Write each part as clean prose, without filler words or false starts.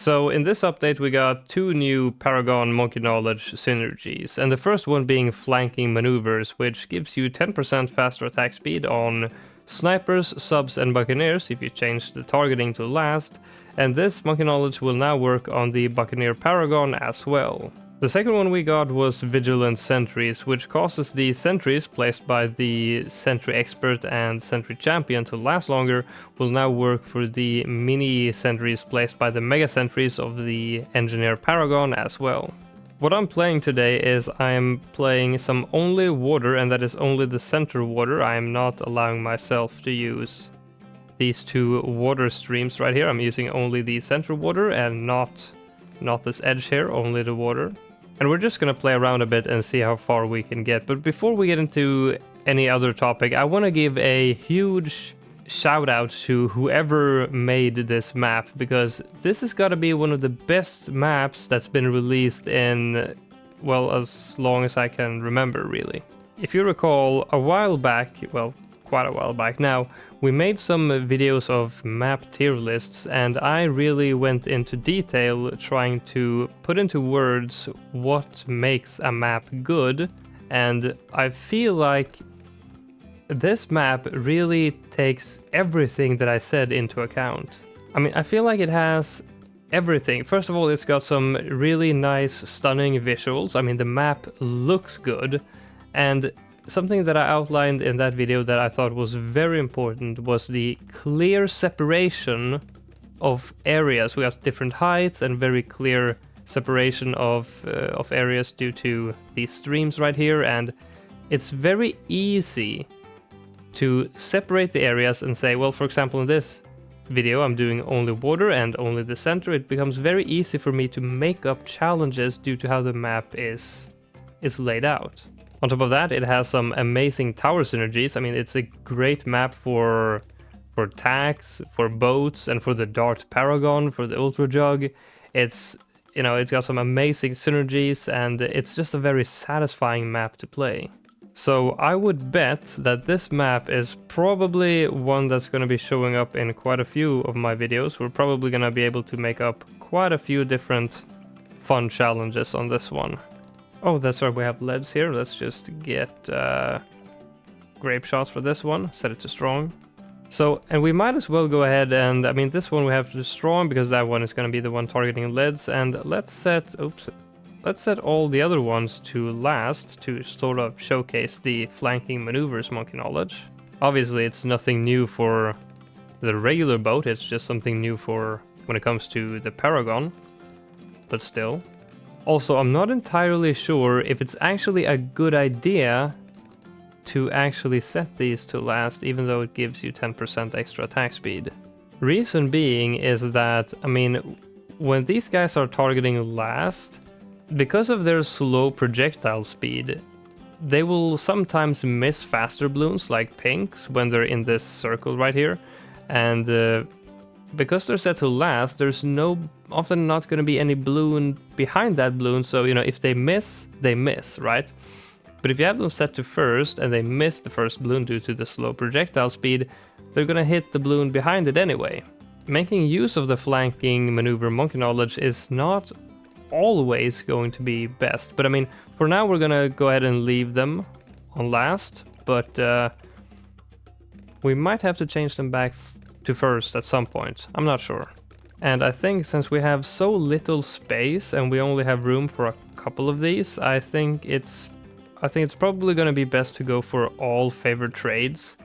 So in this update we got two new Paragon Monkey Knowledge synergies, and the first one being flanking maneuvers, which gives you 10% faster attack speed on snipers, subs and buccaneers if you change the targeting to last, and this Monkey Knowledge will now work on the Buccaneer Paragon as well. The second one we got was Vigilant Sentries, which causes the sentries placed by the Sentry Expert and Sentry Champion to last longer, will now work for the mini sentries placed by the Mega Sentries of the Engineer Paragon as well. What I'm playing today is I'm playing some only water, and that is only the center water. I am not allowing myself to use these two water streams right here. I'm using only the center water and not this edge here, only the water. And we're just gonna play around a bit and see how far we can get. But before we get into any other topic, I want to give a huge shout out to whoever made this map, because this has got to be one of the best maps that's been released in, well, as long as I can remember, really. If you recall, a while back, well, quite a while back now, we made some videos of map tier lists, and I really went into detail trying to put into words what makes a map good, and I feel like this map really takes everything that I said into account. I mean, I feel like it has everything. First of all, it's got some really nice, stunning visuals. I mean, the map looks good, and something that I outlined in that video that I thought was very important was the clear separation of areas. We got different heights and very clear separation of areas due to these streams right here, and it's very easy to separate the areas and say, well, for example, in this video I'm doing only water and only the center. It becomes very easy for me to make up challenges due to how the map is laid out. On top of that, it has some amazing tower synergies. I mean, it's a great map for tanks, for boats, and for the Dart Paragon, for the Ultra Jug. It's, you know, it's got some amazing synergies, and it's just a very satisfying map to play. So I would bet that this map is probably one that's going to be showing up in quite a few of my videos. We're probably going to be able to make up quite a few different fun challenges on this one. Oh, that's right, we have leads here. Let's just get grape shots for this one, set it to strong. So, and we might as well go ahead and, I mean, this one we have to strong because that one is going to be the one targeting leads, and let's set all the other ones to last to sort of showcase the flanking maneuvers Monkey Knowledge. Obviously, it's nothing new for the regular boat, it's just something new for when it comes to the Paragon, but still. Also, I'm not entirely sure if it's actually a good idea to actually set these to last, even though it gives you 10% extra attack speed. Reason being is that, I mean, when these guys are targeting last, because of their slow projectile speed, they will sometimes miss faster bloons like pinks when they're in this circle right here, and because they're set to last, there's often not going to be any bloon behind that bloon, so, you know, if they miss, right? But if you have them set to first and they miss the first bloon due to the slow projectile speed, they're going to hit the bloon behind it anyway. Making use of the flanking maneuver Monkey Knowledge is not always going to be best, but I mean, for now we're gonna go ahead and leave them on last, but we might have to change them back to first at some point. I'm not sure. And I think since we have so little space and we only have room for a couple of these, I think it's probably going to be best to go for all favored trades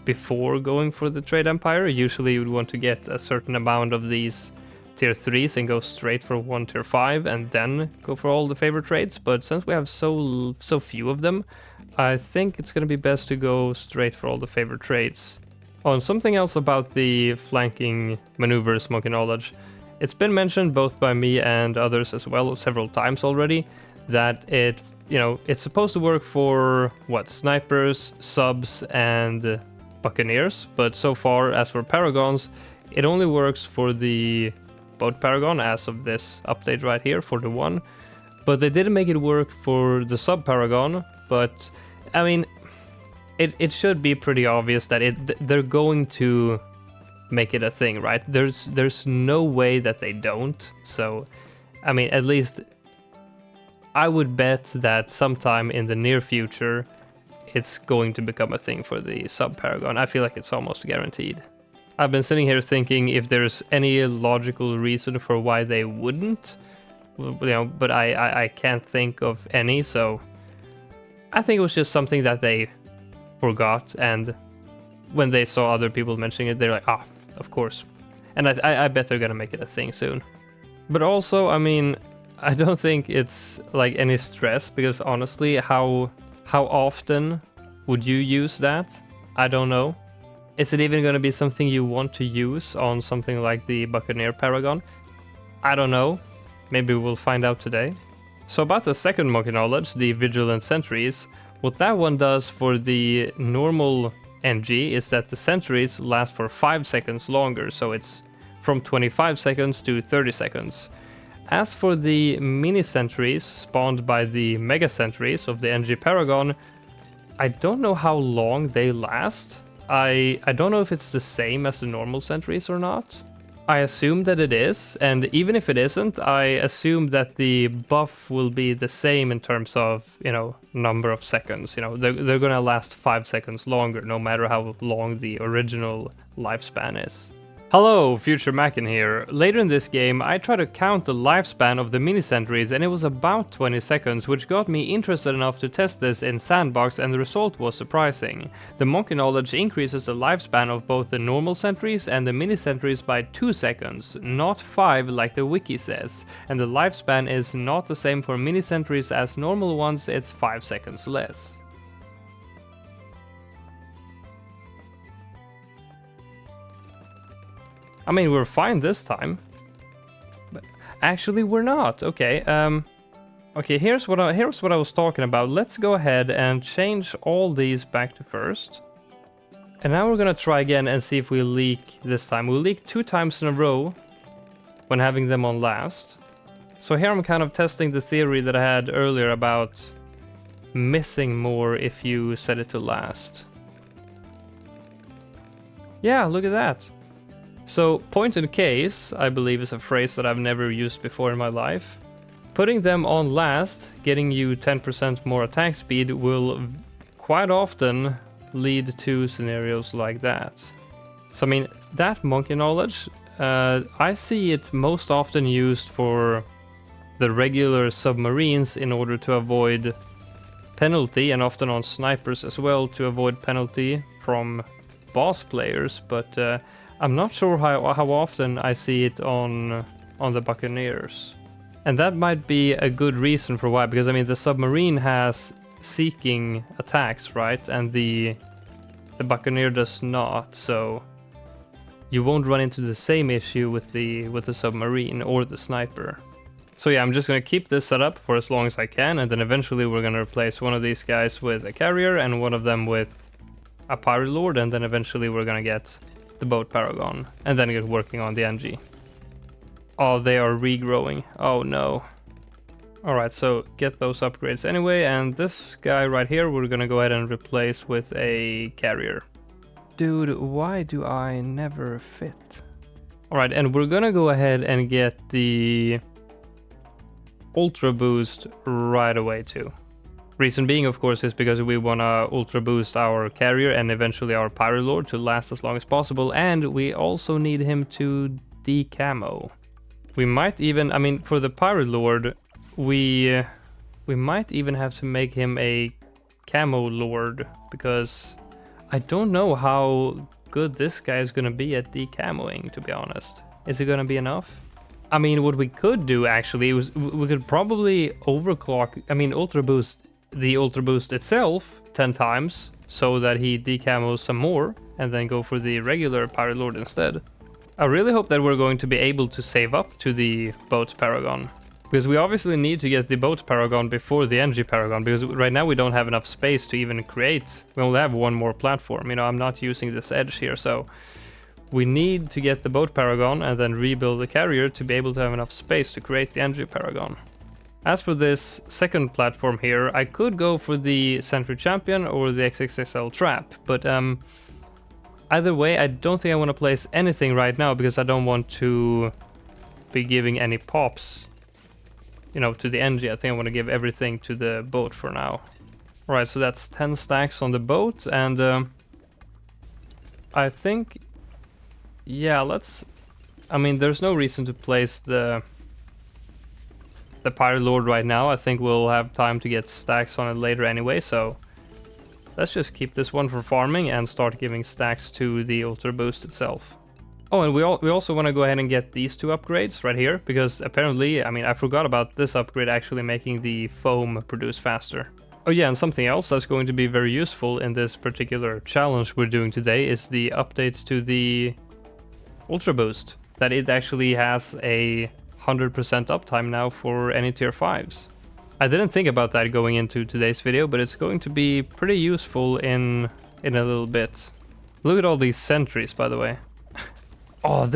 before going for the Trade Empire. Usually you would want to get a certain amount of these tier 3s and go straight for one tier 5 and then go for all the favorite trades, but since we have so few of them, I think it's going to be best to go straight for all the favorite trades. Oh, and something else about the flanking maneuvers Monkey Knowledge. It's been mentioned both by me and others as well several times already that it's supposed to work for snipers, subs, and buccaneers, but so far as for Paragons, it only works for the boat Paragon as of this update right here for the one, but they didn't make it work for the sub Paragon. But I mean, it should be pretty obvious that they're going to make it a thing, right? There's no way that they don't. So, I mean, at least I would bet that sometime in the near future, it's going to become a thing for the sub-Paragon. I feel like it's almost guaranteed. I've been sitting here thinking if there's any logical reason for why they wouldn't, you know, but I can't think of any, so I think it was just something that they forgot, and when they saw other people mentioning it, they're like, ah, of course. And I bet they're gonna make it a thing soon. But also, I mean, I don't think it's like any stress, because honestly, how often would you use that? I don't know. Is it even going to be something you want to use on something like the Buccaneer Paragon? I don't know. Maybe we'll find out today. So about the second monkey knowledge, the Vigilant Sentries, what that one does for the normal NG is that the sentries last for 5 seconds longer, so it's from 25 seconds to 30 seconds. As for the mini sentries spawned by the mega sentries of the NG Paragon, I don't know how long they last. I don't know if it's the same as the normal sentries or not. I assume that it is, and even if it isn't, I assume that the buff will be the same in terms of, you know, number of seconds. You know, they're gonna last 5 seconds longer, no matter how long the original lifespan is. Hello, Future Mackin here. Later in this game, I tried to count the lifespan of the mini sentries, and it was about 20 seconds, which got me interested enough to test this in Sandbox, and the result was surprising. The monkey knowledge increases the lifespan of both the normal sentries and the mini sentries by 2 seconds, not 5 like the wiki says, and the lifespan is not the same for mini sentries as normal ones, it's 5 seconds less. I mean, we're fine this time. But actually, we're not. Okay, okay, here's what I was talking about. Let's go ahead and change all these back to first. And now we're gonna try again and see if we leak this time. We'll leak 2 times in a row when having them on last. So here I'm kind of testing the theory that I had earlier about missing more if you set it to last. Yeah, look at that. So, point in case, I believe, is a phrase that I've never used before in my life. Putting them on last, getting you 10% more attack speed, will quite often lead to scenarios like that. So, I mean, that monkey knowledge, I see it most often used for the regular submarines in order to avoid penalty, and often on snipers as well to avoid penalty from boss players, but I'm not sure how often I see it on the Buccaneers. And that might be a good reason for why, because I mean the submarine has seeking attacks, right? And the Buccaneer does not, so you won't run into the same issue with the submarine or the sniper. So yeah, I'm just gonna keep this set up for as long as I can, and then eventually we're gonna replace one of these guys with a carrier and one of them with a pirate lord, and then eventually we're gonna get the boat Paragon, and then get working on the NG. Oh, they are regrowing. Oh no. Alright, so get those upgrades anyway, and this guy right here we're gonna go ahead and replace with a carrier. Dude, why do I never fit? Alright, and we're gonna go ahead and get the Ultra Boost right away too. Reason being, of course, is because we want to ultra boost our carrier and eventually our pirate lord to last as long as possible, and we also need him to decamo. We might even, I mean, for the pirate lord, we might even have to make him a camo lord, because I don't know how good this guy is going to be at decamoing, to be honest. Is it going to be enough? I mean, what we could do actually was we could probably overclock, I mean, ultra boost the Ultra Boost itself 10 times so that he decamos some more and then go for the regular Pirate Lord instead. I really hope that we're going to be able to save up to the boat Paragon, because we obviously need to get the boat Paragon before the NG Paragon, because right now we don't have enough space to even create. We only have one more platform. You know, I'm not using this edge here, so we need to get the boat Paragon and then rebuild the carrier to be able to have enough space to create the NG Paragon. As for this second platform here, I could go for the Sentry Champion or the XXXL Trap, but Either way, I don't think I want to place anything right now because I don't want to be giving any pops, you know, to the NG. I think I want to give everything to the boat for now. Alright, so that's 10 stacks on the boat, and I think, yeah, let's, I mean, there's no reason to place the Pirate Lord right now. I think we'll have time to get stacks on it later anyway, so let's just keep this one for farming and start giving stacks to the Ultra Boost itself. Oh, and we also want to go ahead and get these two upgrades right here, because apparently, I mean, I forgot about this upgrade actually making the foam produce faster. Oh yeah, and something else that's going to be very useful in this particular challenge we're doing today is the update to the Ultra Boost. That it actually has a 100% uptime now for any tier 5s. I didn't think about that going into today's video, but it's going to be pretty useful in a little bit. Look at all these sentries, by the way. Oh,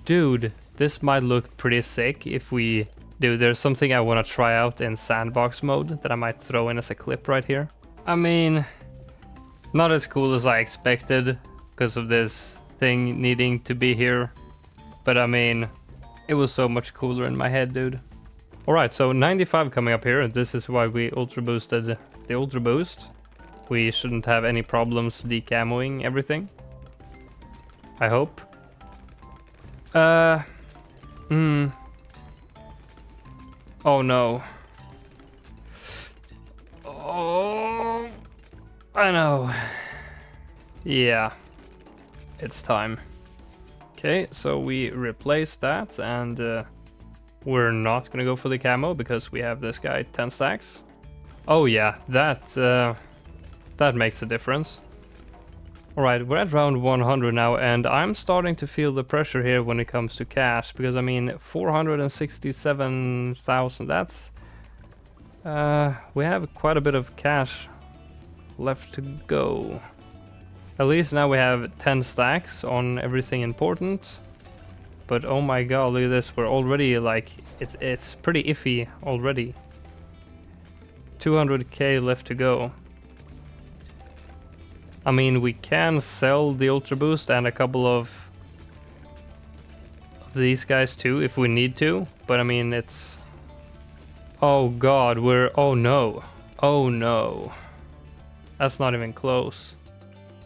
dude, this might look pretty sick if we... Dude, there's something I want to try out in sandbox mode that I might throw in as a clip right here. I mean, not as cool as I expected because of this thing needing to be here. But I mean, it was so much cooler in my head, dude. Alright, so 95 coming up here. This is why we ultra boosted the Ultra Boost. We shouldn't have any problems decamoing everything. I hope. Oh no. Oh, I know. Yeah, it's time. Okay, so we replace that, and we're not gonna go for the camo because we have this guy 10 stacks. Oh yeah, that makes a difference. Alright, we're at round 100 now, and I'm starting to feel the pressure here when it comes to cash, because I mean, 467,000, that's... we have quite a bit of cash left to go. At least now we have 10 stacks on everything important. But oh my god, look at this, we're already like, it's pretty iffy already. 200k left to go. I mean, we can sell the Ultra Boost and a couple of these guys too if we need to, but I mean, it's... Oh god, we're... Oh no. Oh no. That's not even close.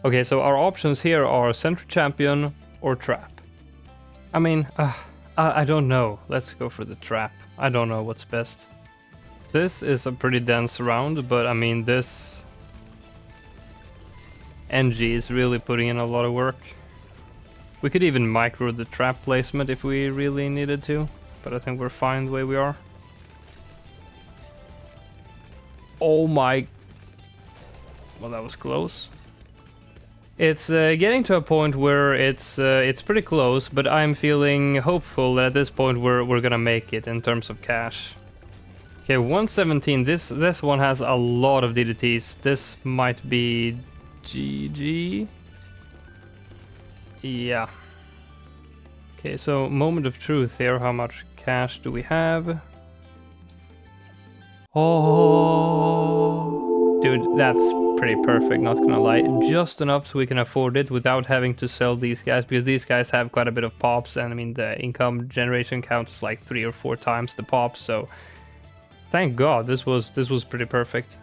Okay, so our options here are Sentry Champion or Trap. I mean, I don't know. Let's go for the Trap. I don't know what's best. This is a pretty dense round, but I mean, this... NG is really putting in a lot of work. We could even micro the trap placement if we really needed to, but I think we're fine the way we are. Oh my... Well, that was close. It's getting to a point where it's pretty close, but I'm feeling hopeful that at this point we're gonna make it in terms of cash. Okay, 117. This one has a lot of DDTs. This might be GG. Yeah. Okay, so moment of truth here. How much cash do we have? Oh, dude, that's pretty perfect, not gonna lie. Just enough so we can afford it without having to sell these guys, because these guys have quite a bit of pops, and I mean the income generation counts like 3 or 4 times the pops, so thank god this was pretty perfect.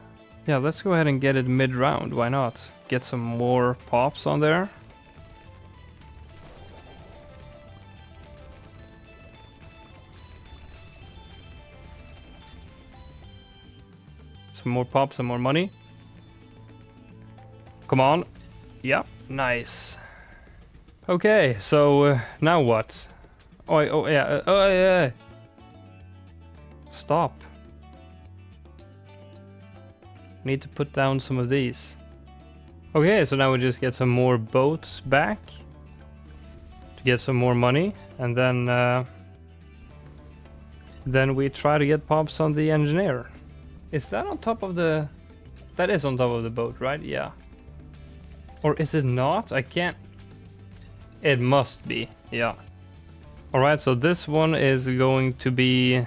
Yeah, let's go ahead and get it mid-round, why not? Get some more pops on there. Some more pops, some more money. Come on. Yep, nice. Okay, so now what? Oh yeah. Stop. Need to put down some of these. Okay, so now we just get some more boats back to get some more money, and then we try to get pops on the engineer. Is that on top of the... That is on top of the boat, right? Yeah. Or is it not? I can't... It must be, yeah. Alright, so this one is going to be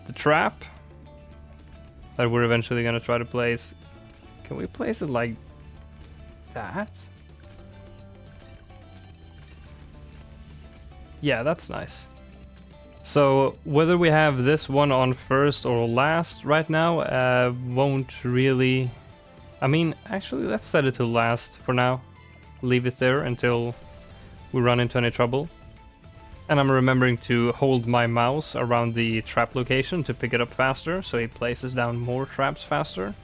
the trap that we're eventually gonna try to place. Can we place it like that? Yeah, that's nice. So whether we have this one on first or last right now won't really... I mean, actually, let's set it to last for now. Leave it there until we run into any trouble. And I'm remembering to hold my mouse around the trap location to pick it up faster, so it places down more traps faster.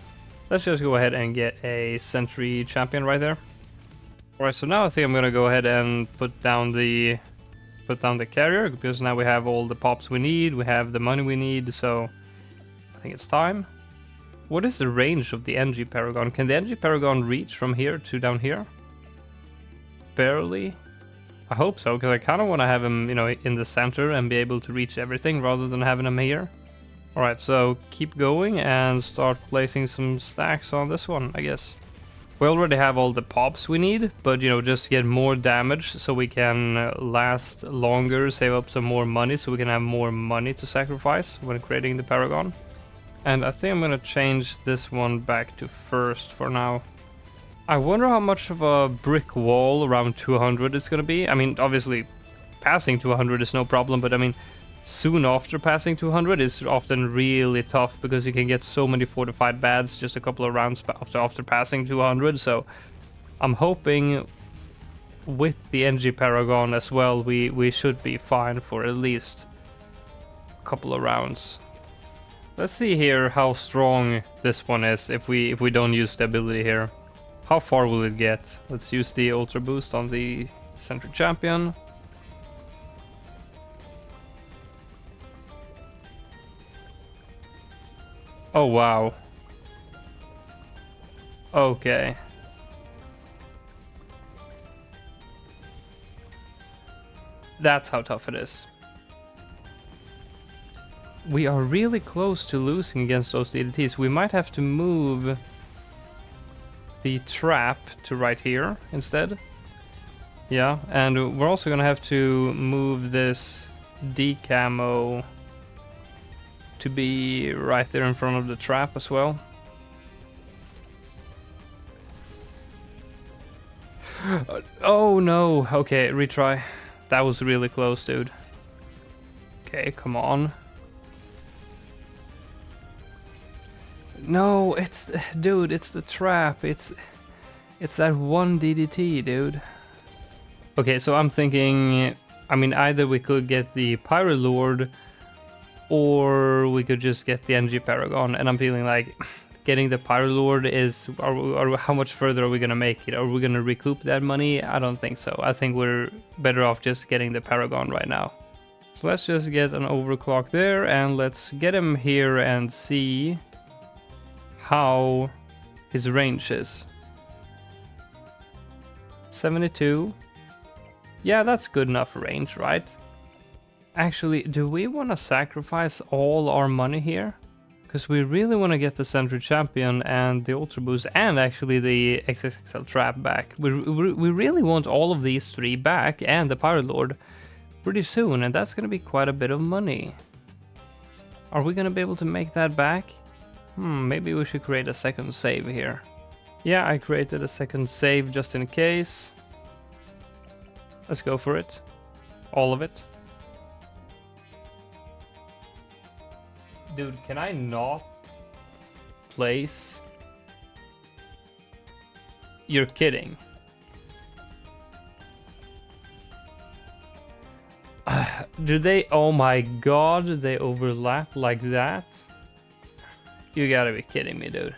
Let's just go ahead and get a sentry champion right there. Alright, so now I think I'm gonna go ahead and put down the carrier, because now we have all the pops we need, we have the money we need, so I think it's time. What is the range of the NG Paragon? Can the NG Paragon reach from here to down here? Barely. I hope so, because I kind of want to have him, you know, in the center and be able to reach everything rather than having him here. Alright, so keep going and start placing some stacks on this one, I guess. We already have all the pops we need, but, you know, just get more damage so we can last longer, save up some more money so we can have more money to sacrifice when creating the Paragon. And I think I'm gonna change this one back to first for now. I wonder how much of a brick wall around 200 is gonna be. I mean, obviously, passing 200 is no problem, but I mean, soon after passing 200 is often really tough because you can get so many fortified bads just a couple of rounds after passing 200. So I'm hoping with the NG Paragon as well, we should be fine for at least a couple of rounds. Let's see here how strong this one is if we don't use the ability here. How far will it get? Let's use the Ultra Boost on the Sentry Champion. Oh, wow. Okay. That's how tough it is. We are really close to losing against those DDTs. We might have to move the trap to right here instead. Yeah, and we're also gonna have to move this decamo to be right there in front of the trap as well. Oh no, okay, retry. That was really close, dude. Okay, come on. No, dude, it's the trap. It's that one DDT, dude. Okay, so I'm thinking, I mean, either we could get the Pyro Lord or we could just get the NG Paragon, and I'm feeling like getting the Pyro Lord is, or how much further are we gonna make it? Are we gonna recoup that money? I don't think so. I think we're better off just getting the Paragon right now. So let's just get an overclock there, and let's get him here and see how his range is. 72. Yeah, that's good enough range, right? Actually, do we want to sacrifice all our money here? Because we really want to get the Sentry Champion and the Ultra Boost and actually the XXXL Trap back. We really want all of these three back and the Pyro Lord pretty soon, and that's going to be quite a bit of money. Are we going to be able to make that back? Maybe we should create a second save here. Yeah, I created a second save just in case. Let's go for it. All of it. Dude, can I not place? You're kidding. Do they? Oh my god, they overlap like that? You gotta be kidding me, dude.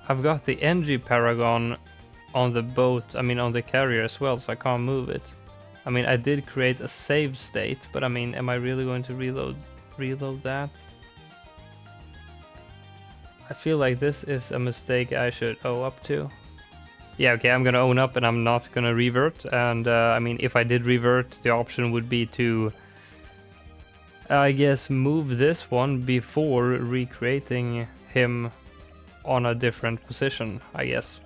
I've got the NG Paragon on the boat, I mean on the carrier as well, so I can't move it. I mean, I did create a save state, but I mean, am I really going to reload that? I feel like this is a mistake I should owe up to. Yeah, okay, I'm gonna own up and I'm not gonna revert. And I mean, if I did revert, the option would be to, I guess, move this one before recreating him on a different position, I guess.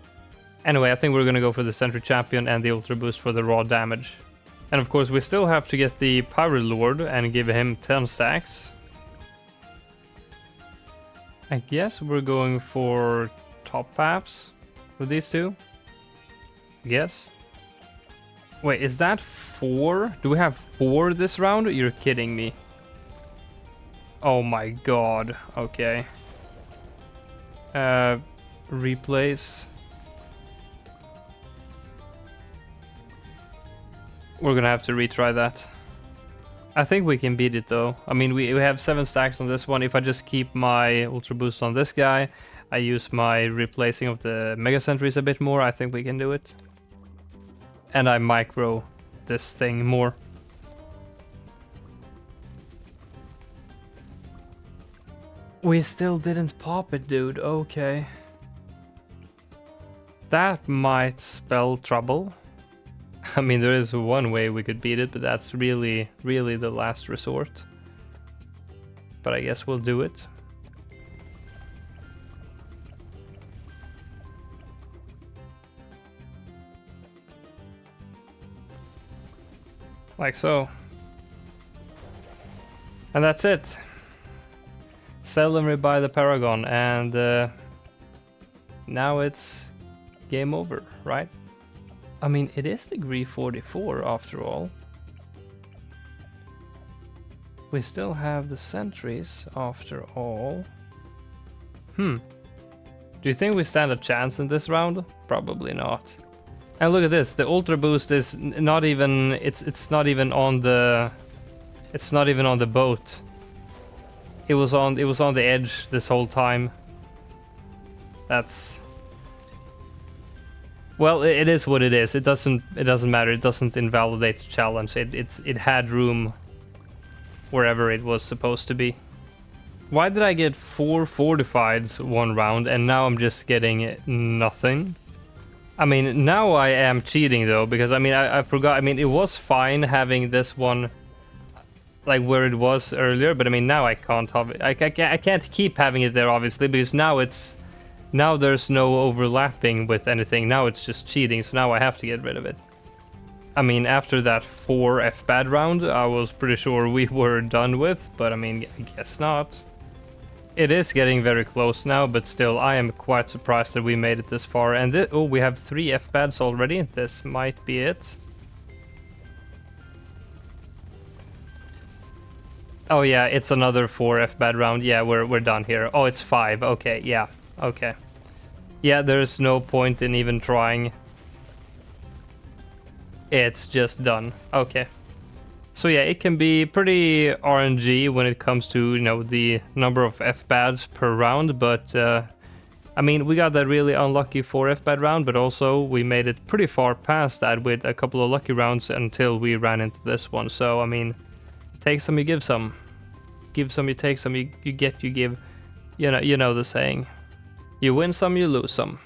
Anyway, I think we're gonna go for the Sentry Champion and the Ultra Boost for the raw damage. And of course, we still have to get the Pyro Lord and give him 10 stacks. I guess we're going for top paths with these two. Yes. Wait, is that 4? Do we have 4 this round? You're kidding me. Oh my god. Okay. Replace. We're gonna have to retry that. I think we can beat it though. I mean, we have 7 stacks on this one. If I just keep my Ultra Boost on this guy, I use my replacing of the Mega Sentries a bit more, I think we can do it. And I micro this thing more. We still didn't pop it, dude. Okay. That might spell trouble. I mean, there is one way we could beat it, but that's really, really the last resort. But I guess we'll do it. Like so. And that's it. Sell and rebuy the Paragon, and now it's game over, right? I mean, it is degree 44 after all. We still have the sentries after all. Do you think we stand a chance in this round? Probably not. And look at this, the Ultra Boost is not even, it's not even on the, it's not even on the boat. It was on the edge this whole time. That's, well, it is what it is. It doesn't matter. It doesn't invalidate the challenge. It had room wherever it was supposed to be. Why did I get 4 fortifieds one round and now I'm just getting nothing? I mean, now I am cheating though, because I mean, I forgot. I mean, it was fine having this one like where it was earlier, but I mean, now I can't have it. I can't keep having it there, obviously, because now there's no overlapping with anything. Now it's just cheating, so now I have to get rid of it. I mean, after that 4 F-bad round, I was pretty sure we were done with, but I mean, I guess not. It is getting very close now, but still, I am quite surprised that we made it this far. And oh, we have 3 F-bads already. This might be it. Oh yeah, it's another 4 F-bad round. Yeah, we're done here. Oh, it's 5. Okay, yeah. Okay. Yeah, there's no point in even trying. It's just done. Okay. So yeah, it can be pretty RNG when it comes to, you know, the number of F-bads per round, but I mean, we got that really unlucky 4 F-bad round, but also we made it pretty far past that with a couple of lucky rounds until we ran into this one. So I mean, take some, you give some. Give some, you take some, you get, you give. You know the saying. You win some, you lose some.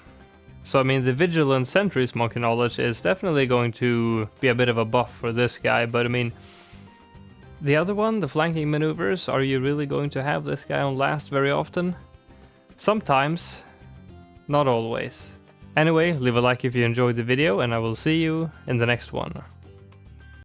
So I mean, the Vigilant Sentries Monkey Knowledge is definitely going to be a bit of a buff for this guy, but I mean, the other one, the Flanking Maneuvers, are you really going to have this guy on last very often? Sometimes, not always. Anyway, leave a like if you enjoyed the video, and I will see you in the next one.